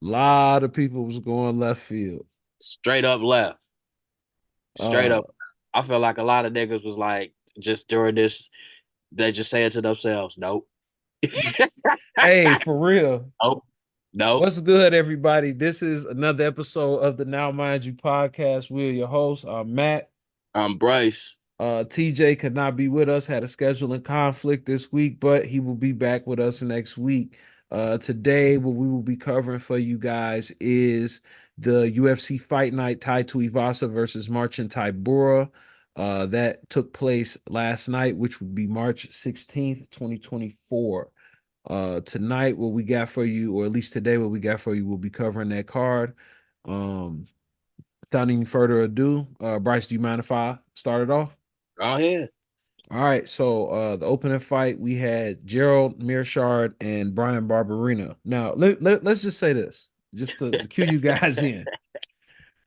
lot of people was going left field. Straight up left. Straight Uh, up. I feel like a lot of niggas was like, just during this, they just say it to themselves. Nope. hey, for real. Nope. Nope. What's good, everybody? This is another episode of the Now Mind You podcast. We're your hosts. I'm Matt. I'm Bryce. TJ could not be with us, had a scheduling conflict this week, but he will be back with us next week. Today, what we will be covering for you guys is the UFC Fight Night Tuivasa versus Marcin Tybura. That took place last night, which would be March 16th, 2024. Tonight, what we got for you, or at least today, what we got for you, we'll be covering that card. Um, Without any further ado, Bryce, do you mind if I start it off? Go ahead. All right, so the opening fight we had Gerald Mearshard and Brian Barberina. Now let's just say this, just to cue you guys in,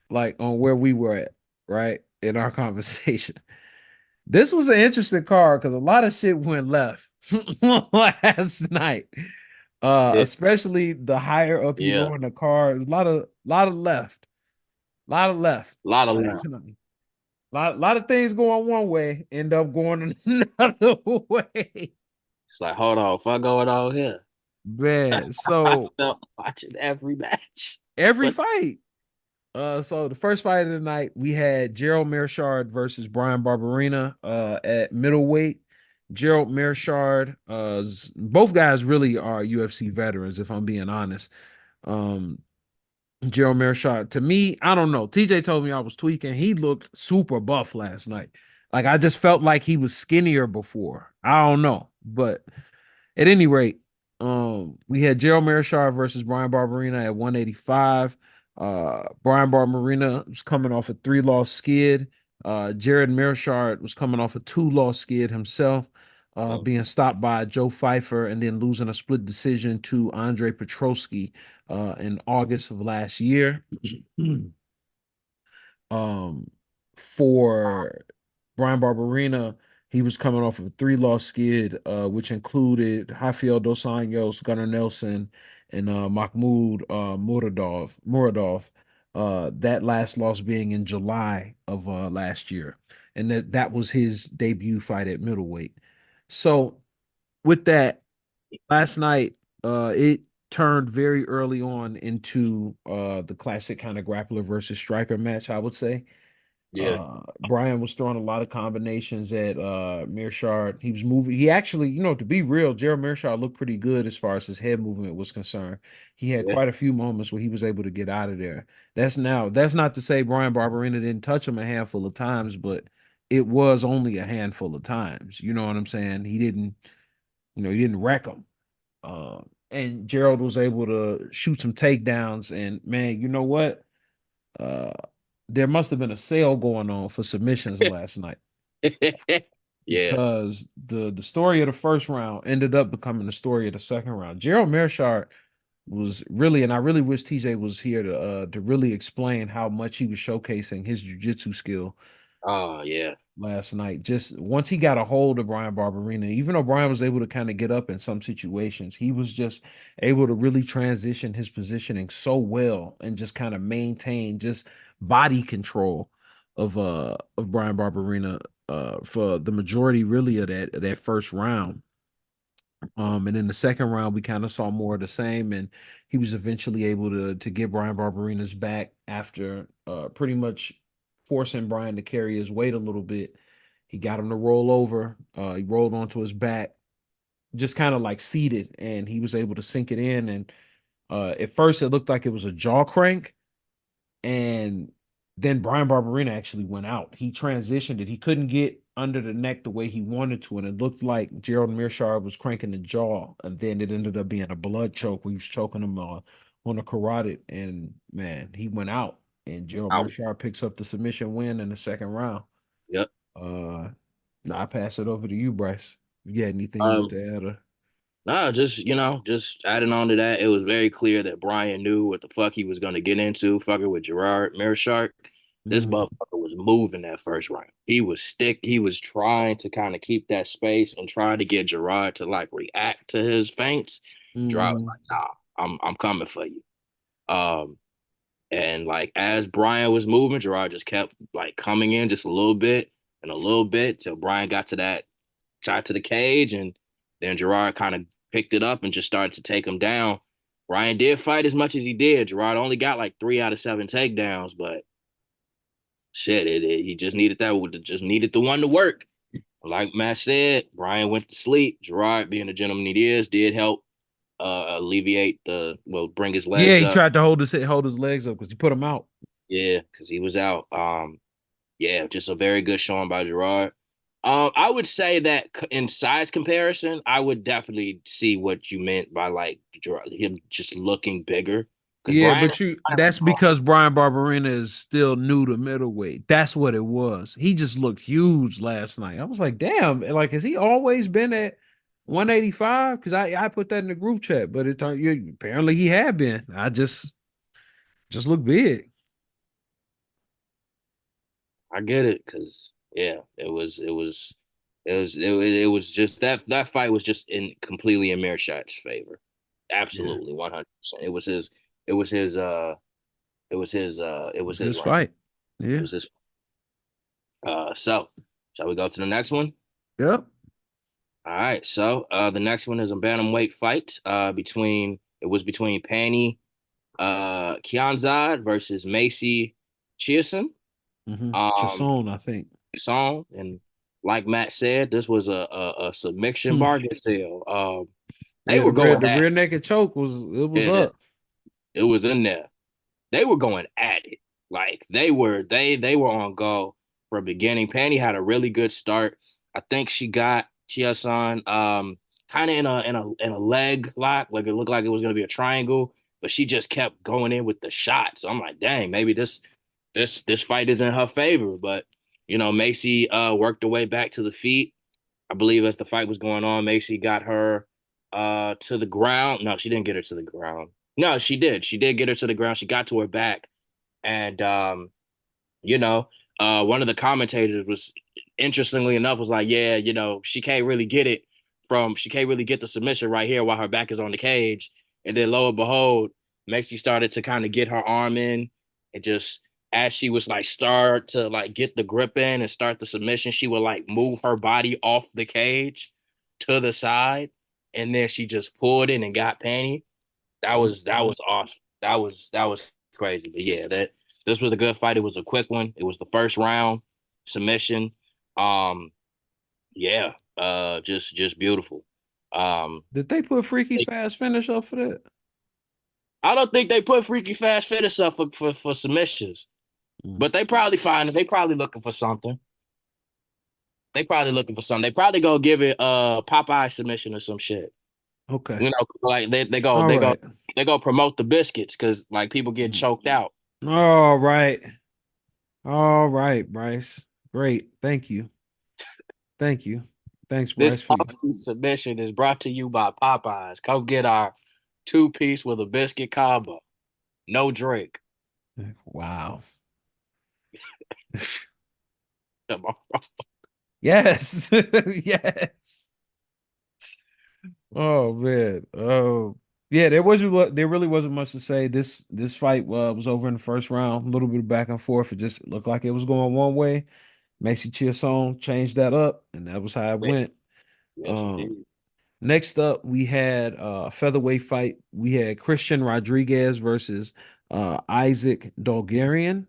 like on where we were at, right, in our conversation. This was an interesting card because a lot of shit went left last night. Yeah. Especially the higher up you Yeah. go in the card, a lot of left, a lot of left A lot of last love. night. Lot of things going one way end up going another way. It's like, hold on, fuck going on here. Man, I so felt watching every match. every But fight. So the first fight of the night, we had Gerald Mearshard versus Brian Barberina at middleweight. Gerald Mearshard, both guys really are UFC veterans, if I'm being honest. Um, Gerald Mearshard, to me, I don't know. TJ told me I was tweaking. He looked super buff last night. Like I just felt like he was skinnier before. I don't know, but at any rate, we had Gerald Mearshard versus Brian Barberina at 185. Brian Barberina was coming off a 3-loss skid. Jared Mearshard was coming off a 2-loss skid himself, being stopped by Joe Pfeiffer and then losing a split decision to Andre Petrosky in August of last year. um, for Brian Barberina, he was coming off of a 3-loss skid, which included Rafael Dos Anjos, Gunnar Nelson, and Mahmoud Muradov. That last loss being in July of last year, and that was his debut fight at middleweight. So with that, last night, it turned very early on into the classic kind of grappler versus striker match, I would say. yeah. Brian was throwing a lot of combinations at Mearshard. He was moving. He actually, to be real, Gerald Mearshard looked pretty good as far as his head movement was concerned. He had Yeah. quite a few moments where he was able to get out of there. That's not to say Brian Barberina didn't touch him a handful of times, but it was only a handful of times. You know what I'm saying? He didn't wreck him. And Gerald was able to shoot some takedowns. And man, you know what? Uh, there must have been a sale going on for submissions last night Yeah. because the story of the first round ended up becoming the story of the second round. Gerald Mearshart was really, and I really wish TJ was here to really explain how much he was showcasing his jujitsu skill Oh yeah. last night. Just once he got a hold of Brian Barberina, even though Brian was able to kind of get up in some situations, he was just able to really transition his positioning so well and just kind of maintain just body control of Brian Barberina for the majority really of that first round. And in the second round, we kind of saw more of the same, and he was eventually able to get Brian Barberina's back after pretty much forcing Brian to carry his weight a little bit. He got him to roll over. He rolled onto his back, just kind of like seated, and he was able to sink it in. And at first, it looked like it was a jaw crank, and then Brian Barberina actually went out. He transitioned it. He couldn't get under the neck the way he wanted to, and it looked like Gerald Mearshard was cranking the jaw, and then it ended up being a blood choke. We was choking him on a carotid, and man, he went out. And Gerald Out. Mearshard picks up the submission win in the second round. Yep. Uh, now I pass it over to you, Bryce. If you had anything you want Um, to add? no, just adding on to that, it was very clear that Brian knew what the fuck he was gonna get into, fucking with Gerard Mearshart. This Mhm. motherfucker was moving that first round. He was trying to kind of keep that space and trying to get Gerard to like react to his feints. Gerard was Mhm. like, nah. I'm coming for you. Um, and like as Brian was moving, Gerard just kept like coming in just a little bit and a little bit till Brian got to that shot to the cage, and then Gerard kind of picked it up and just started to take him down. Brian did fight as much as he did. Gerard only got like 3 out of 7 takedowns, but shit, he just needed just needed the one to work. Like Matt said, Brian went to sleep. Gerard, being the gentleman he is, did help alleviate bring his Yeah, legs he up. tried to hold his legs up because he put him out. Yeah, because he was out. Yeah, just a very good showing by Gerard. I would say that in size comparison, I would definitely see what you meant by like Gerard, him just looking bigger. Because Yeah, Brian, but that's because Brian Barberena is still new to middleweight. That's what it was. He just looked huge last night. I was like, damn, like, has he always been at 185? Because I put that in the group chat, but apparently he had been. I just look big. I get it, because yeah, it was just that fight was just in completely in Mearshot's favor. Yeah. Absolutely, 100%. It was his it was It's his his round. fight. It Yeah. was his so shall we go to the next one? Yep. All right. So the next one is a bantamweight fight between Panny Kianzad versus Macy Chiasson. Um Chasson, I think. song, and like Matt said, this was a submission bargain sale. They Yeah, the were rear going the at rear naked choke was it. up. It was in there. They were going at it. Like they were on go from beginning. Panny had a really good start. I think she got Chia-san kind of in a leg lock, like it looked like it was gonna be a triangle, but she just kept going in with the shots. So I'm like, dang, maybe this fight is in her favor. But Macy worked her way back to the feet. I believe as the fight was going on, Macy got her to the ground. No, she didn't get her to the ground. No, she did. She did get her to the ground. She got to her back. And you know, one of the commentators was interestingly enough was like, yeah, she can't really get the submission right here while her back is on the cage. And then lo and behold, Macy started to kind of get her arm in, and just as she was like start to like get the grip in and start the submission, she would like move her body off the cage to the side, and then she just pulled in and got Panty. That was awesome. That was crazy. But yeah, that this was a good fight. It was a quick one. It was the first round submission. Um, yeah, just beautiful. Um, Did they put Freaky Fast finish up for that? I don't think they put Freaky Fast Fitness up for submissions, Mm. but they probably find it. They probably looking for something. They probably looking for something. They probably go give it Popeye submission or some shit. Okay. Like they go All they go right. they go promote the biscuits because like people get Mm. choked out. All right. All right, Bryce. Great. Thank you. Thank you. Thanks, This Bryce, for you. awesome submission is brought to you by Popeyes. Come get our 2-piece with a biscuit combo. No drink. Wow. Come on. Yes. Yes. Oh man. Oh yeah, there really wasn't much to say. This fight was over in the first round. A little bit of back and forth. It just looked like it was going one way. Maxi Chiasson changed that up, and that was how it Yes, went. yes, Um, indeed. Next up, we had a featherweight fight. We had Christian Rodriguez versus Isaac Dolgarian.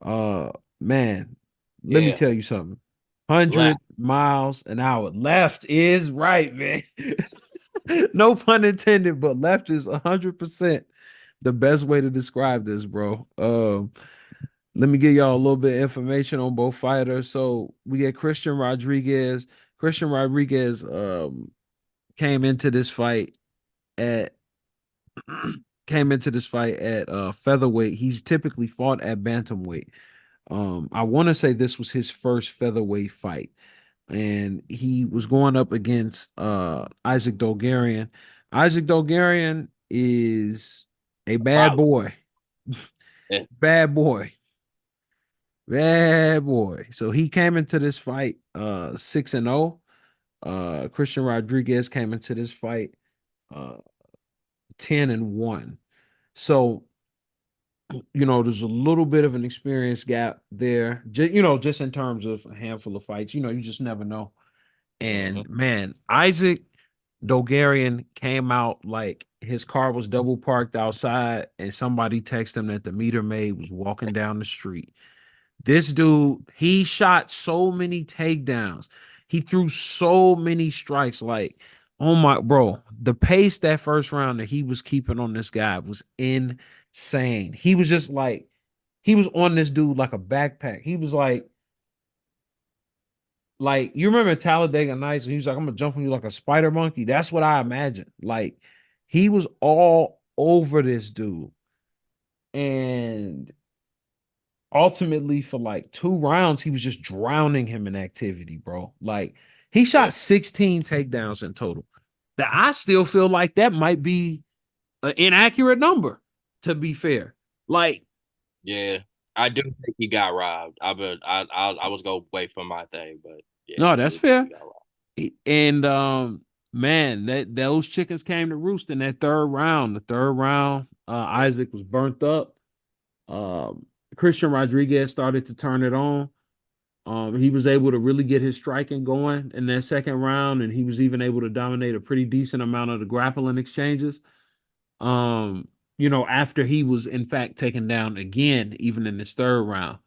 Uh Man, let me Yeah. tell you something. Left. 100 miles an hour. Left is right, man. No pun intended, but left is 100% the best way to describe this, bro. Let me give y'all a little bit of information on both fighters. So we get Christian Rodriguez. Christian Rodriguez came into this fight at featherweight. He's typically fought at bantamweight. I want to say this was his first featherweight fight, and he was going up against Isaac Dolgarian. Isaac Dolgarian is a A bad problem. boy. Yeah. Bad boy. Bad boy. So he came into this fight 6-0. Christian Rodriguez came into this fight uh 10-1. So, there's a little bit of an experience gap there. Just in terms of a handful of fights. You just never know. Hmm. And man, Isaac Dogarian came out like his car was double parked outside, and somebody texted him that the meter maid was walking down the street. This dude, he shot so many takedowns. He threw so many strikes. Like, oh my, bro, the pace that first round that he was keeping on this guy was insane. He was just like, he was on this dude like a backpack. He was like you remember Talladega Nights, and he was like, I'm gonna jump on you like a spider monkey. That's what I imagined. Like, he was all over this dude. And ultimately for like 2 rounds, he was just drowning him in activity, bro. Like, he Yeah, shot 16 takedowns in total. That I still feel like that might be an inaccurate number, to be fair. Like, yeah. I do think he got robbed. I was gonna wait for my thing, but yeah, no, I that's do think he fair. got robbed. And man, that those chickens came to roost in that third round. The third round, Isaac was burnt up. Um, Christian Rodriguez started to turn it on. He was able to really get his striking going in that second round, and he was even able to dominate a pretty decent amount of the grappling exchanges. After he was in fact taken down again, even in this third round.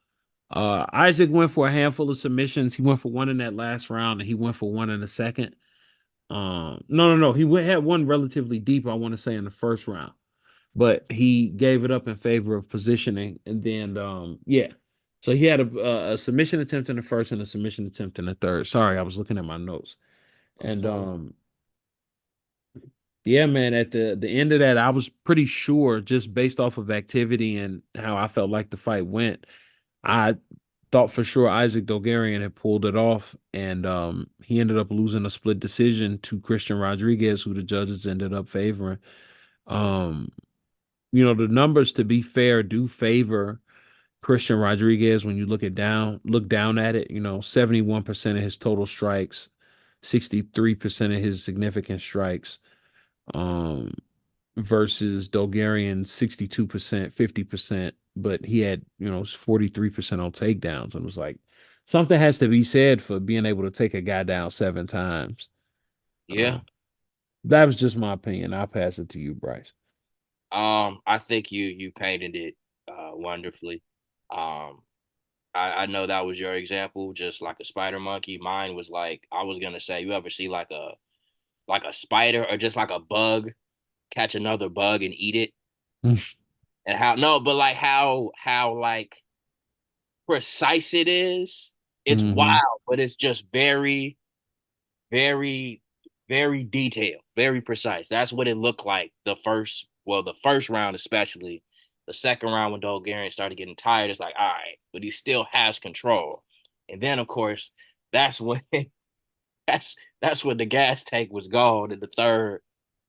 Isaac went for a handful of submissions. He went for one in that last round, and he went for one in the second. No. Had one relatively deep, I want to say, in the first round, but he gave it up in favor of positioning. And then, yeah. So he had a submission attempt in the first and a submission attempt in the third. Sorry, I was looking at my notes. And yeah, man, at the end of that, I was pretty sure, just based off of activity and how I felt like the fight went, I thought for sure Isaac Dogarian had pulled it off, and he ended up losing a split decision to Christian Rodriguez, who the judges ended up favoring. Um, the numbers, to be fair, do favor Christian Rodriguez when you look down at it. 71% of his total strikes, 63% of his significant strikes, um, versus Dogarian 62%, 50%, but he had, 43% on takedowns. And it was like, something has to be said for being able to take a guy down 7 times. Yeah. Um, that was just my opinion. I'll pass it to you, Bryce. I think you painted it wonderfully. Um, I know that was your example, just like a spider monkey. Mine was like I was gonna say, you ever see like a spider or just like a bug catch another bug and eat it? And how no, but like how like precise it is. It's Mm-hmm. wild, but it's just very, very, very detailed, very precise. That's what it looked like the first round especially. The second round when Dolgarian started getting tired, it's like, all right, but he still has control. And then of course, that's when that's when the gas tank was gone in the third,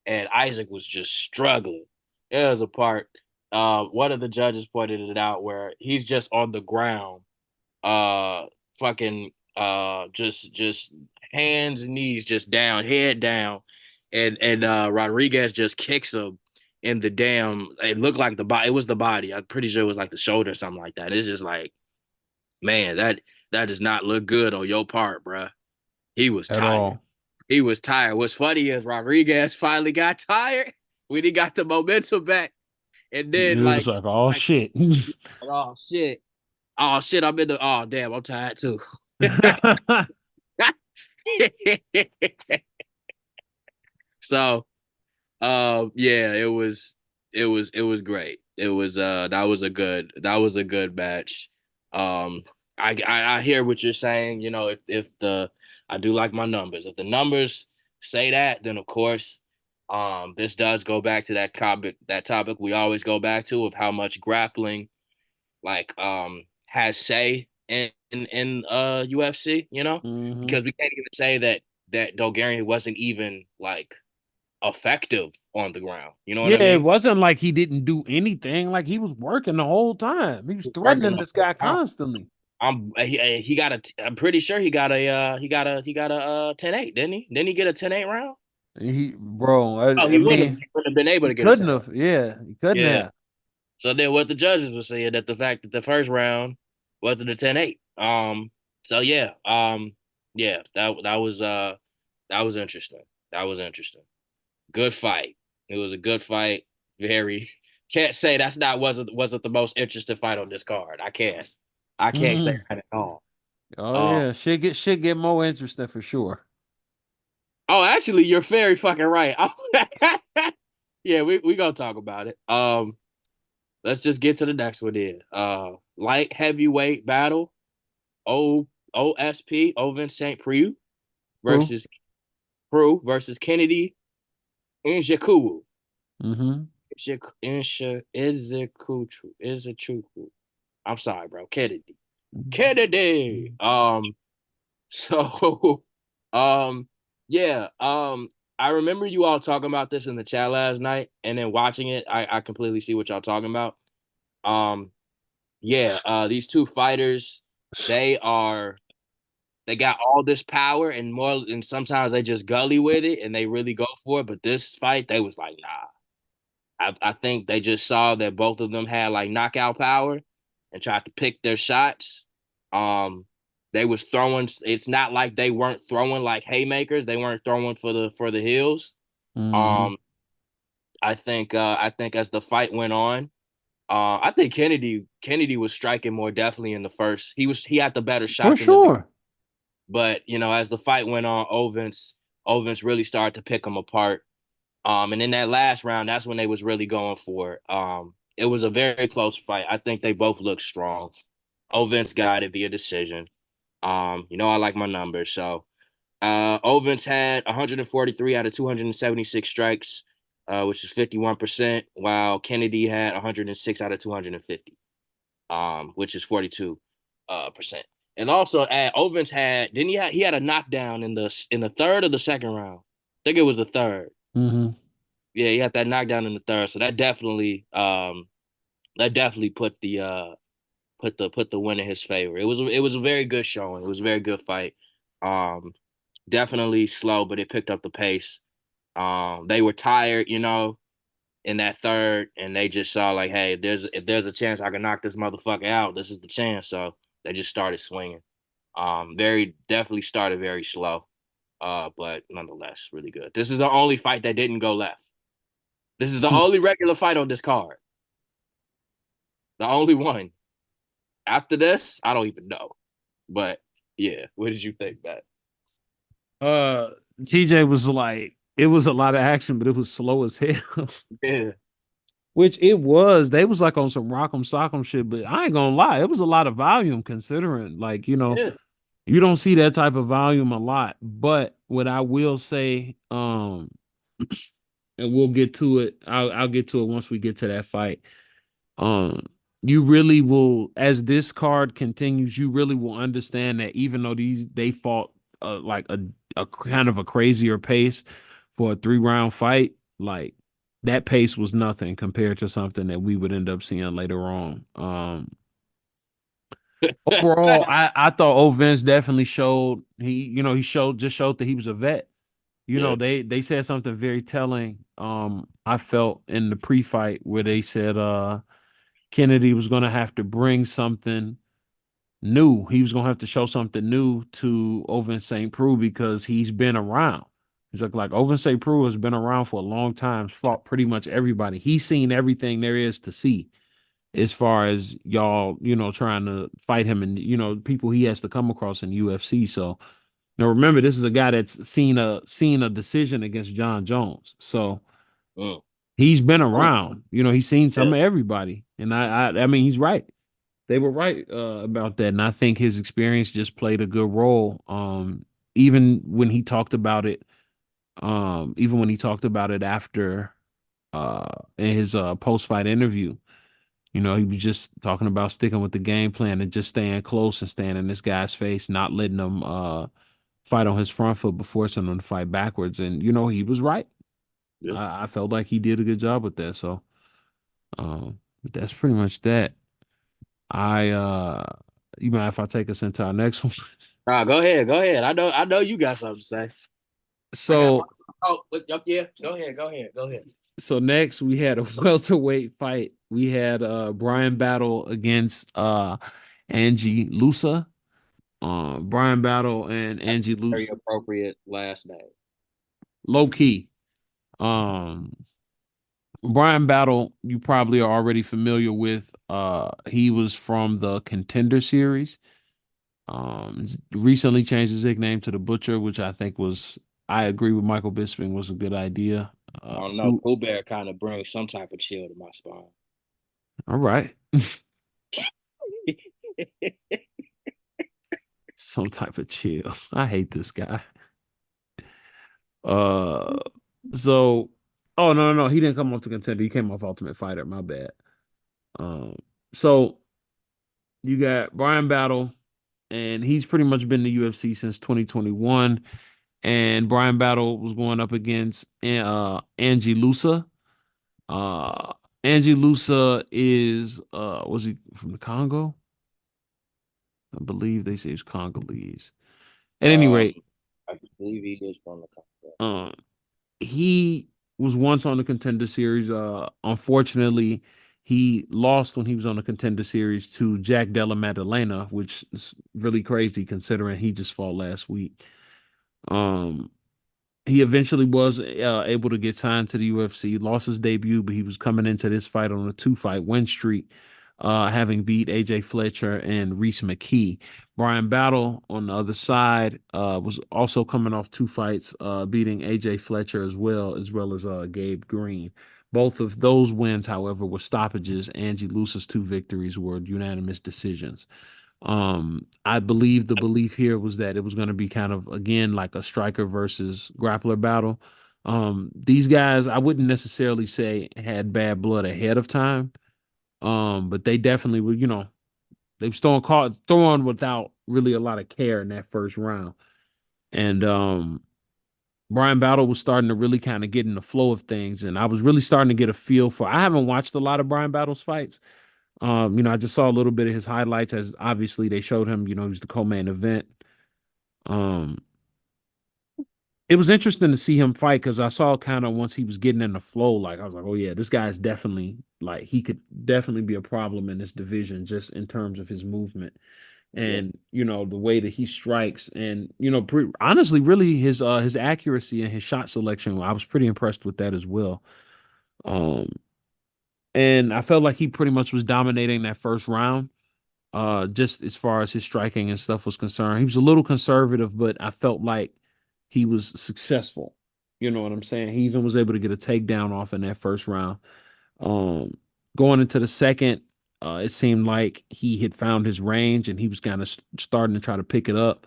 and Isaac was just struggling. There was a part, one of the judges pointed it out where he's just on the ground, fucking just hands and knees just down, head down, and Rodriguez just kicks him in the damn. It looked like the body. It was the body. I'm pretty sure it was like the shoulder or something like that. It's just like, man, that does not look good on your part, bruh. He was At tired. all. He was tired. What's funny is Rodriguez finally got tired when he got the momentum back, and then It was like, oh like shit. oh shit, oh shit, I'm in the oh damn, I'm tired too. So yeah, it was great. It was that was a good match. Um I hear what you're saying, if the I do like my numbers. If the numbers say that, then of course this does go back to that topic we always go back to of how much grappling like has say in UFC, Hmm. because we can't even say that Dolgarian wasn't even like effective on the ground. You know what Yeah, I it mean? wasn't like he didn't do anything. Like, he was working the whole time. He was He's working threatening the this whole guy time. constantly. He got a. I'm pretty sure he got a 10-8, didn't he? Didn't he get a 10-8 round? Bro, Oh, I he mean, wouldn't have been able he to get a couldn't tap. have. Yeah, he couldn't Yeah. have. So then what the judges were saying that the fact that the first round wasn't a 10-8. So yeah, that was interesting. That was interesting. Good fight. It was a good fight. Very can't say that's not wasn't the most interesting fight on this card. I can't say Mhm. that at all. Oh Um yeah, should get more interesting for sure. oh actually you're very fucking right. Yeah, we gonna talk about it. Let's just get to the next one then. Light heavyweight battle. O OSP Ovin St. Preux True. versus Kennedy Nzechukwu. Mm-hmm. Nzechukwu. I'm sorry, bro. Kennedy. So um yeah, I remember you all talking about this in the chat last night, and then watching it, I completely see what y'all talking about. Um yeah, these two fighters, they are they got all this power and more, and sometimes they just gully with it and they really go for it. But this fight, they was like, nah. I think they just saw that both of them had like knockout power and tried to pick their shots. Um, they was throwing. It's not like they weren't throwing like haymakers. They weren't throwing for the hills. Mm-hmm. Um, I think as the fight went on, I think Kennedy was striking more definitely in the first. He had the better For shots in the beginning. sure. But as the fight went on, Ovens really started to pick them apart. And in that last round, that's when they was really going for it. It was a very close fight. I think they both looked strong. Ovens got it via decision. I like my numbers. So Ovens had 143 out of 276 strikes, which is 51%, while Kennedy had 106 out of 250, which is 42 percent. And also, Ovens had didn't he had a knockdown in the third or the second round? I think it was the third. Mm-hmm. Yeah, he had that knockdown in the third. So that definitely put the win in his favor. It was a very good showing. It was a very good fight. Um, Definitely slow, but it picked up the pace. They were tired, in that third, and they just saw like, hey, if there's a chance I can knock this motherfucker out, this is the chance. So they just started swinging. Very definitely started very slow, but nonetheless, really good. This is the only fight that didn't go left. This is the only regular fight on this card. The only one. After this, I don't even know. But yeah, what did you think, Matt? Uh, TJ was like, it was a lot of action, but it was slow as hell. Yeah, Which it was. They was like on some rock'em sock'em shit, but I ain't gonna lie, it was a lot of volume considering, like, yeah, you don't see that type of volume a lot. But what I will say, and we'll get to it. I'll get to it once we get to that fight. Um, you really will, as this card continues, you really will understand that even though they fought like a kind of a crazier pace for a 3 round fight, like that pace was nothing compared to something that we would end up seeing later on. Overall, I thought Vince definitely showed he showed that he was a vet. yeah, They said something very telling. I felt in the pre-fight where they said Kennedy was gonna have to bring something new. He was gonna have to show something new to Ovin St. Preux because he's been around. He's like Ovin St. Preux has been around for a long time, fought pretty much everybody. He's seen everything there is to see as far as y'all, trying to fight him and people he has to come across in UFC. So now remember, this is a guy that's seen a decision against John Jones. So mm, he's been mm, around. He's seen yeah, some of everybody. And I mean he's right. They were right about that. And I think his experience just played a good role. Even when he talked about it, even when he talked about it after in his post fight interview. He was just talking about sticking with the game plan and just staying close and staying in this guy's face, not letting him fight on his front foot before sending him to fight backwards. And he was right. yeah. I felt like he did a good job with that. So but that's pretty much that. I You mind if I take us into our next one? Go ahead, go ahead. I know you got something to say. I got So my Oh, yeah. Go ahead. Go ahead. Go ahead. So next we had a welterweight fight. We had Brian Battle against Angie Lusa. Brian Battle and That's Angie very Lusa. appropriate last name. Low key. Um Brian Battle, you probably are already familiar with. He was from the Contender series. Recently changed his nickname to the Butcher, which I think was, I agree with Michael Bisping, was a good idea. I don't know. Who? Pooh Bear kind of brings some type of chill to my spine. All right, some type of chill. I hate this guy. Uh, so, oh no, he didn't come off the Contender. He came off Ultimate Fighter. My bad. Um, so you got Brian Battle, and he's pretty much been in the UFC since 2021. And Brian Battle was going up against Angie Lusa. Uh, Angie Lusa is was he from the Congo? I believe they say he's Congolese. At any Um, rate, I believe he is from the Congo. um, he was once on the Contender Series. Unfortunately, he lost when he was on the Contender Series to Jack Della Maddalena, which is really crazy considering he just fought last week. Um, he eventually was able to get signed to the UFC. Lost his debut, but he was coming into this fight on a 2-fight win streak, having beat AJ Fletcher and Reese McKee. Brian Battle on the other side was also coming off 2 fights, beating AJ Fletcher as well as Gabe Green. Both of those wins, however, were stoppages. Angie Lusa's 2 victories were unanimous decisions. I believe the belief here was that it was going to be kind of again like a striker versus grappler battle. These guys, I wouldn't necessarily say had bad blood ahead of time. But they definitely were, they were throwing without really a lot of care in that first round. And Brian Battle was starting to really kind of get in the flow of things, and I was really starting to get a feel for. I haven't watched a lot of Brian Battle's fights. I just saw a little bit of his highlights as obviously they showed him, he was the co-main event. Um, it was interesting to see him fight because I saw kind of once he was getting in the flow, like I was like, oh yeah, this guy's definitely like he could definitely be a problem in this division just in terms of his movement Yeah. and the way that he strikes and honestly, really his accuracy and his shot selection. I was pretty impressed with that as well. Um, and I felt like he pretty much was dominating that first round. Just as far as his striking and stuff was concerned. He was a little conservative, but I felt like he was successful. You know what I'm saying? He even was able to get a takedown off in that first round. Um, Going into the second, it seemed like he had found his range and he was kind of starting to try to pick it up.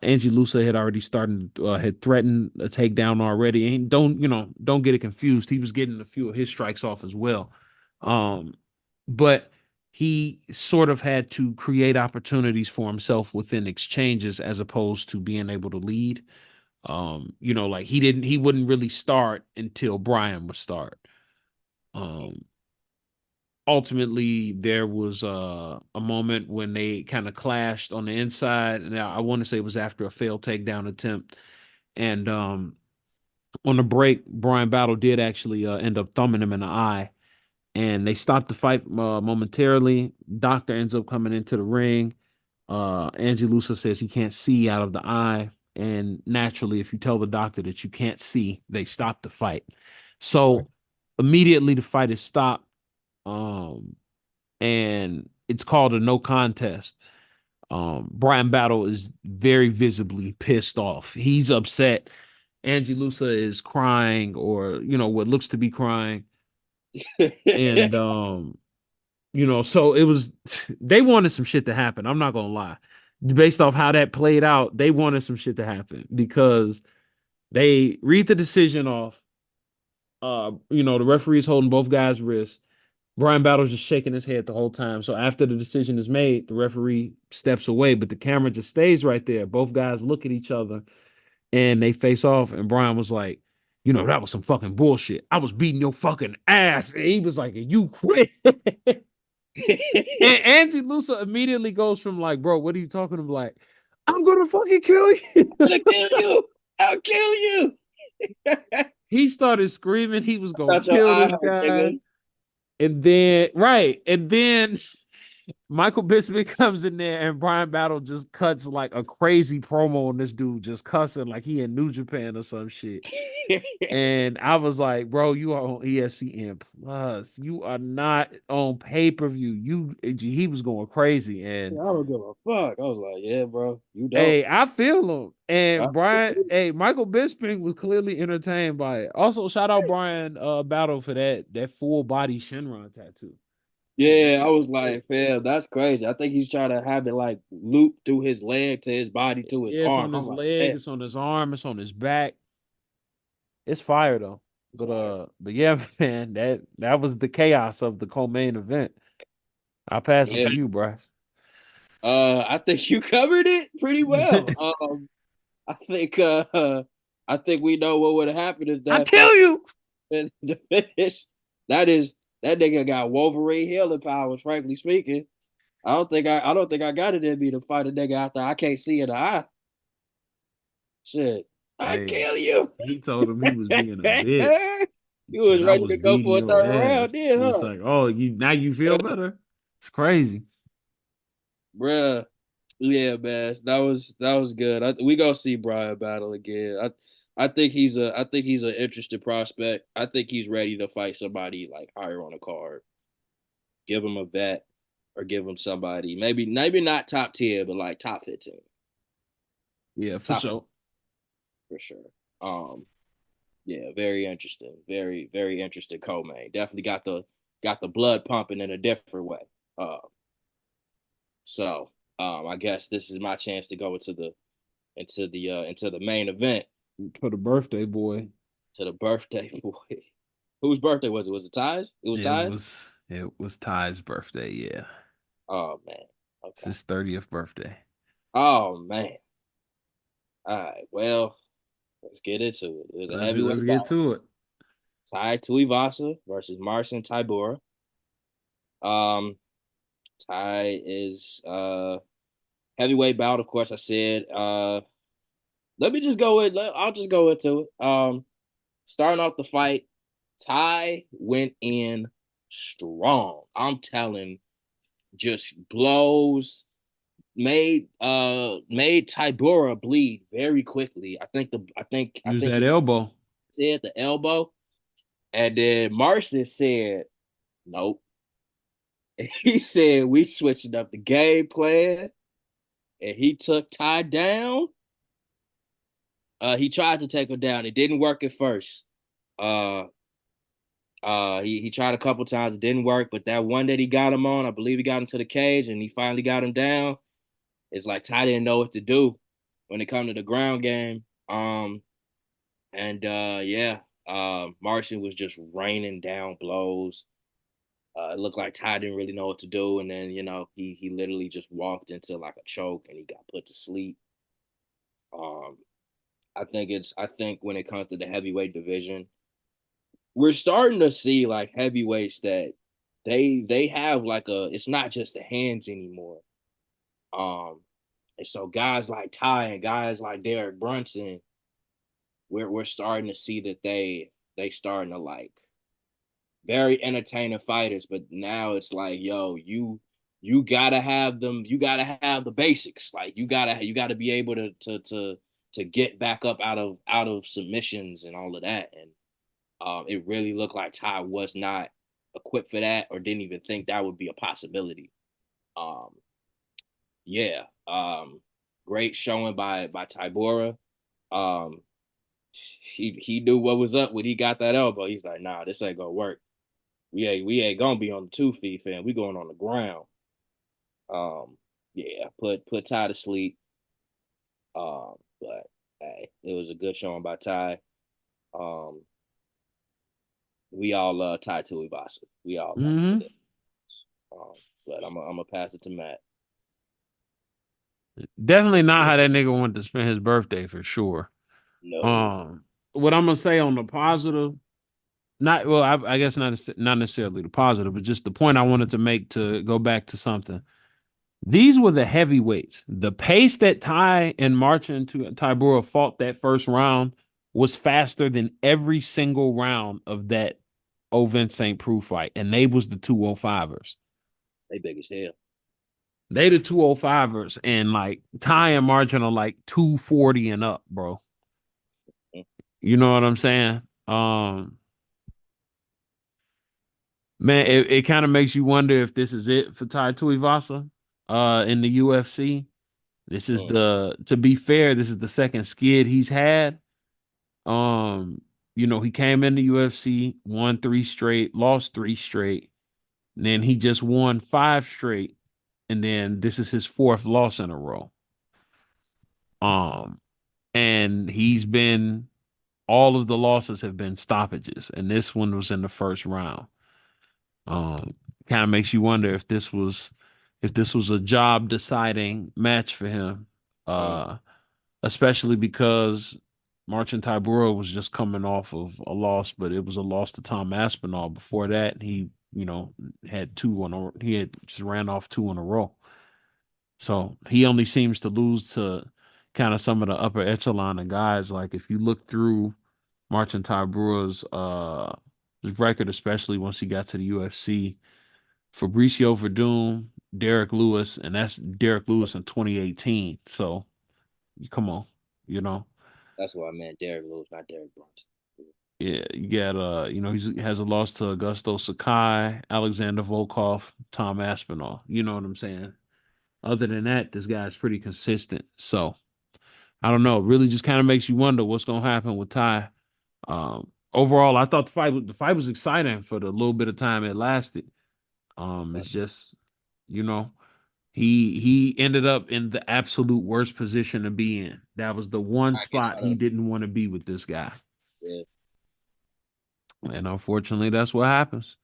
Angie Lusa had already started, had threatened a takedown already. And don't get it confused. He was getting a few of his strikes off as well. But he sort of had to create opportunities for himself within exchanges as opposed to being able to lead. Like he wouldn't really start until Brian would start. Um, Ultimately there was a moment when they kind of clashed on the inside, and I want to say it was after a failed takedown attempt. And on the break, Brian Battle did actually end up thumbing him in the eye, and they stopped the fight momentarily. Doctor ends up coming into the ring. Angie Lusa says he can't see out of the eye, and naturally, if you tell the doctor that you can't see, they stop the fight. Right. So immediately the fight is stopped. Um, and it's called a no contest. Brian Battle is very visibly pissed off. He's upset. Angie Lusa is crying, or what looks to be crying, and so it was. They wanted some shit to happen. I'm not gonna lie. Based off how that played out, they wanted some shit to happen because they read the decision off. The referee is holding both guys' wrists. Brian Battle's just shaking his head the whole time. So after the decision is made, the referee steps away, but the camera just stays right there. Both guys look at each other and they face off. And Brian was like, that was some fucking bullshit. I was beating your fucking ass. And he was like, you quit. And Angie Lusa immediately goes from like, bro, what are you talking about? Like, I'm gonna fucking kill you. I'm gonna kill you. I'll kill you. He started screaming he was gonna Shut your kill eye this out, guy. nigga. And then Michael Bisping comes in there and Brian Battle just cuts like a crazy promo on this dude, just cussing like he in New Japan or some shit. And I was like, bro, you are on ESPN Plus. You are not on pay-per-view. He was going crazy. I And don't give a fuck. I was like, yeah, bro, you don't. hey, I feel him. I And do Brian, too. hey, Michael Bisping was clearly entertained by it. Also, shout out Brian Battle for that full body Shinron tattoo. Cause Yeah, I was like, fam, that's crazy. I think he's trying to have it like loop through his leg to his body to his it's on arm. I'm his like, leg, man, it's on his arm, it's on his back. It's fire though. fire. But yeah, man, that was the chaos of the co-main event. I'll pass it Yeah. to you, Bryce. I think you covered it pretty well. I think we know what would have happened if I that fight kill you. been the finish. That is that nigga got Wolverine healing powers, frankly speaking. I don't think I got it in me to fight a nigga after I can't see in the eye. Shit. I Hey, kill you. he told him he was being a bitch. He You was said, I ready was to go beating for a your third round, ass. then, It's huh? like, oh, you feel better? It's crazy. Bruh. Yeah, man. That was good. We gonna see Brian battle again. I think he's an interesting prospect. I think he's ready to fight somebody like higher on the card. Give him a vet or give him somebody maybe not top 10, but like top 15. Yeah, for Top sure. 15 for sure. Um yeah, very interesting. Very, very interesting co-main. Definitely got the blood pumping in a different way. So I guess this is my chance to go into the main event, For the birthday boy. to the birthday boy. Whose birthday was it? Was it Ty's? It was Ty's? It was Ty's birthday, yeah. Oh man. It's Okay. his 30th birthday. Oh man. All right. Well, let's get into it. It was a Let's heavyweight get bout. to it. Ty Tuivasa versus Marcin Tybura. Um, Ty is heavyweight bout, of course. I said. Let me just go with. I'll just go into it. Starting off the fight, Ty went in strong. I'm telling, just blows made Tybura bleed very quickly. I Use think that he elbow. said the elbow, and then Marcin said nope. And he said we switching up the game plan, and he took Ty down. He tried to take him down. It didn't work at first. Uh, he tried a couple times. It didn't work, but that one that he got him on, I believe he got him to the cage, and he finally got him down. It's like Ty didn't know what to do when it come to the ground game. And yeah, Martian was just raining down blows. It looked like Ty didn't really know what to do, and then he literally just walked into like a choke, and he got put to sleep. Um, I think when it comes to the heavyweight division, we're starting to see like heavyweights that they have like it's not just the hands anymore. Um, and so guys like Ty and guys like Derek Brunson, we're starting to see that they starting to like very entertaining fighters, but now it's like, yo, you gotta have them, you gotta have the basics. Like you gotta be able to get back up out of submissions and all of that. And it really looked like Ty was not equipped for that or didn't even think that would be a possibility. Um, yeah. Great showing by Tybura. Um, he knew what was up when he got that elbow. He's like, nah, this ain't gonna work. We ain't gonna be on the 2 feet, fam. We going on the ground. Yeah, put Ty to sleep. But hey, it was a good showing by Ty. Um, we all love Ty Tuivasa. We all love him to Hmm. death. Um, but I'm gonna pass it to Matt. Definitely not how that nigga wanted to spend his birthday for sure. No. Um, what I'm gonna say on the positive, not well, I guess not necessarily the positive, but just the point I wanted to make to go back to something. These were the heavyweights. The pace that Ty and Marcin to Tybura fought that first round was faster than every single round of that Ovin St. Preux fight, and they was the 205ers. They big as hell. They the 205ers, and like Ty and Margin are like 240 and up, bro. Mm. You know what I'm saying? Man, it kind of makes you wonder if this is it for Tai Tuivasa in the UFC. This is Mm. the to be fair, this is the second skid he's had. He came in the UFC, won three straight, lost three straight, and then he just won five straight, and then this is his fourth loss in a row. Um, and he's been all of the losses have been stoppages, and this one was in the first round. Um, Kind of makes you wonder if this was a job deciding match for him. Mm. Uh, Especially because Marcin Tybura was just coming off of a loss, but it was a loss to Tom Aspinall. Before that, he had just ran off two in a row. So he only seems to lose to kind of some of the upper echelon of guys. Like if you look through Marcin Tybura's his record, especially once he got to the UFC, Fabricio Verdum, Derek Lewis, and that's Derek Lewis in 2018. So come on, you know. That's why I meant Derek Lewis, not Derek Brunson. Yeah, you got he has a loss to Augusto Sakai, Alexander Volkov, Tom Aspinall. You know what I'm saying? Other than that, this guy's pretty consistent. So I don't know. It really just kind of makes you wonder what's gonna happen with Ty. Overall, I thought the fight was exciting for the little bit of time it lasted. It's just, you know, he ended up in the absolute worst position to be in. That was the one I get spot out he of didn't want to be with this guy. yeah, And unfortunately, that's what happens.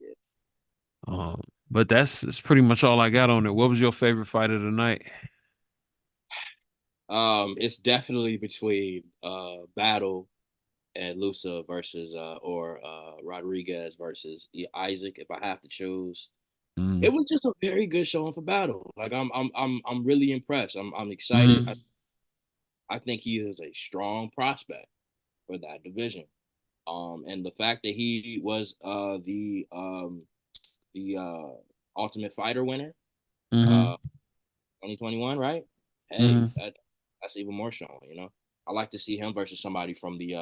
yeah. But that's pretty much all I got on it. What was your favorite fight of the night? It's definitely between Battle and Lusa versus or Rodriguez versus Isaac. If I have to choose, it Mm, was just a very good showing for Battle. Like I'm really impressed. I'm excited. mm, I think he is a strong prospect for that division. And the fact that he was the Ultimate Fighter winner, mm, 2021, right? Hey, mm. that's even more showing. I like to see him versus somebody from the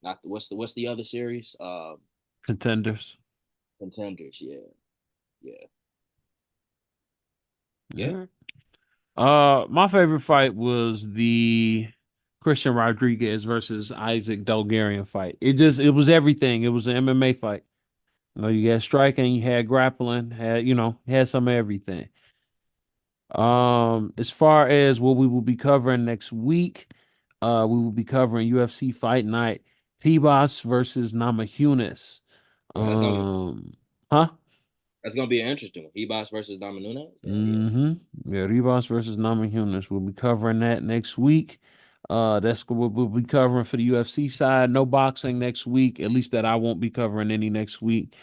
not what's the other series? Contenders. Contenders. Yeah, yeah, All yeah. right. My favorite fight was the Christian Rodriguez versus Isaac Dolgarian fight. It was everything. It was an MMA fight. You had striking, you had grappling, had some of everything. As far as what we will be covering next week, we will be covering UFC Fight Night, Tibas versus Namajunas. Oh, Huh? that's gonna be an interesting one. Hebos versus Dominuna. Yeah, yeah. Yeah, Ribas versus Namajunas. We'll be covering that next week. That's what we'll be covering for the UFC side. No boxing next week, at least that I won't be covering any next week.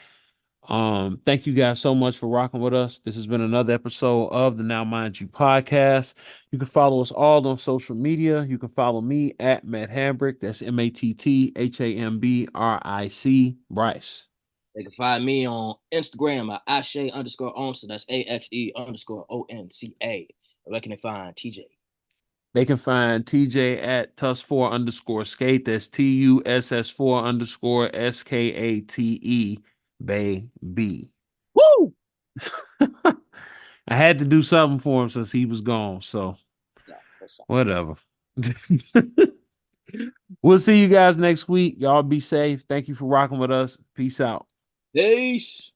Thank you guys so much for rocking with us. This has been another episode of the Now Mind You podcast. You can follow us all on social media. You can follow me at Matt Hambrick. That's MATTHAMBRIC Bryce. They can find me on Instagram at Axe_Onca. That's AXE_ONCA. Where can they find TJ? They can find TJ at Tuss4_skate. That's TUSS4_SKATE, baby. Woo! I had to do something for him since he was gone. So Yeah, what's up? whatever. We'll see you guys next week. Y'all be safe. Thank you for rocking with us. Peace out. Peace.